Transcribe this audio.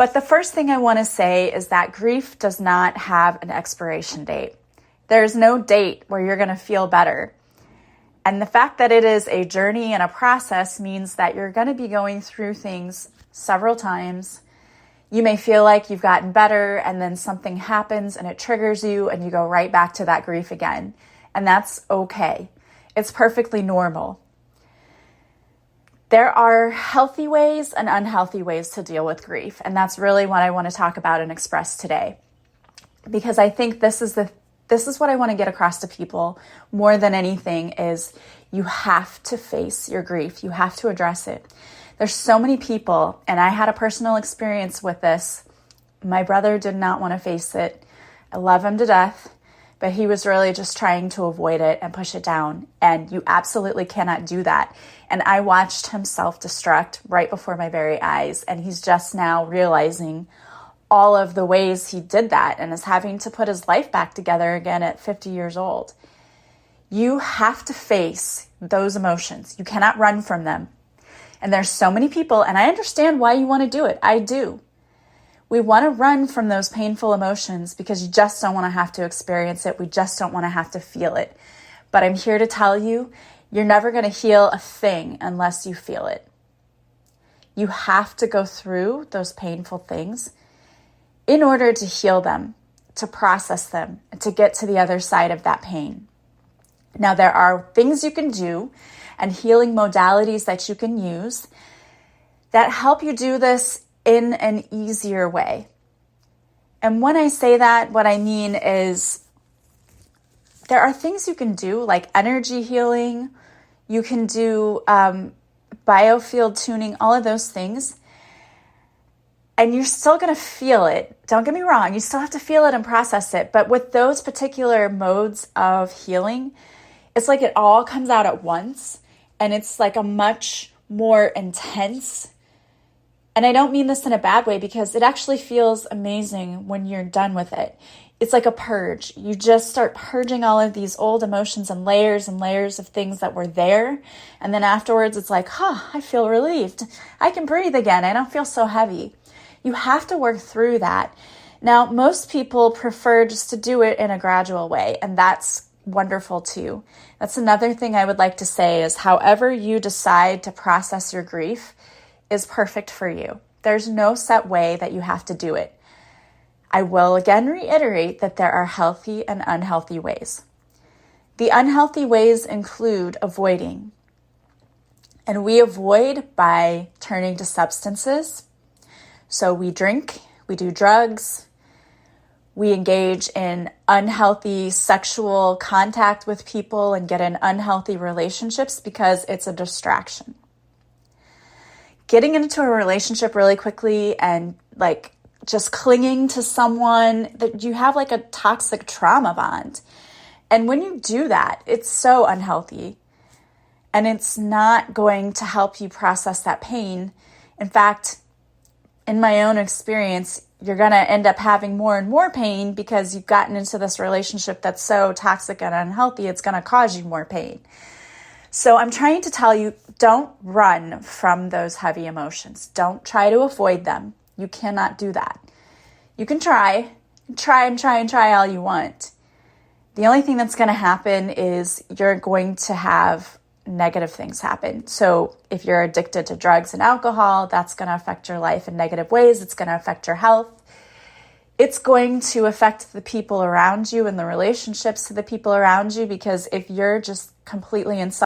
But the first thing I want to say is that grief does not have an expiration date. There's no date where you're going to feel better. And the fact that it is a journey and a process means that you're going to be going through things several times. You may feel like you've gotten better and then something happens and it triggers you and you go right back to that grief again. And that's okay. It's perfectly normal. There are healthy ways and unhealthy ways to deal with grief. And that's really what I want to talk about and express today. Because I think this is what I want to get across to people more than anything is you have to face your grief. You have to address it. There's so many people, and I had a personal experience with this. My brother did not want to face it. I love him to death, but he was really just trying to avoid it and push it down. And you absolutely cannot do that. And I watched him self-destruct right before my very eyes. And he's just now realizing all of the ways he did that and is having to put his life back together again at 50 years old. You have to face those emotions. You cannot run from them. And there's so many people, and I understand why you want to do it. I do. We want to run from those painful emotions because you just don't want to have to experience it. We just don't want to have to feel it. But I'm here to tell you, you're never going to heal a thing unless you feel it. You have to go through those painful things in order to heal them, to process them, and to get to the other side of that pain. Now, there are things you can do and healing modalities that you can use that help you do this in an easier way. And when I say that, what I mean is there are things you can do like energy healing. You can do biofield tuning, all of those things. And you're still going to feel it. Don't get me wrong. You still have to feel it and process it. But with those particular modes of healing, it's like it all comes out at once. And it's like a much more intense. And I don't mean this in a bad way because it actually feels amazing when you're done with it. It's like a purge. You just start purging all of these old emotions and layers of things that were there. And then afterwards, it's like, I feel relieved. I can breathe again. I don't feel so heavy. You have to work through that. Now, most people prefer just to do it in a gradual way, and that's wonderful too. That's another thing I would like to say is however you decide to process your grief is perfect for you. There's no set way that you have to do it. I will again reiterate that there are healthy and unhealthy ways. The unhealthy ways include avoiding. And we avoid by turning to substances. So we drink, we do drugs, we engage in unhealthy sexual contact with people and get in unhealthy relationships because it's a distraction. Getting into a relationship really quickly and like just clinging to someone that you have like a toxic trauma bond. And when you do that, it's so unhealthy and it's not going to help you process that pain. In fact, in my own experience, you're going to end up having more and more pain because you've gotten into this relationship that's so toxic and unhealthy, it's going to cause you more pain. So I'm trying to tell you, don't run from those heavy emotions. Don't try to avoid them. You cannot do that. You can try all you want. The only thing that's going to happen is you're going to have negative things happen. So if you're addicted to drugs and alcohol, that's going to affect your life in negative ways. It's going to affect your health. It's going to affect the people around you and the relationships to the people around you because if you're just completely inside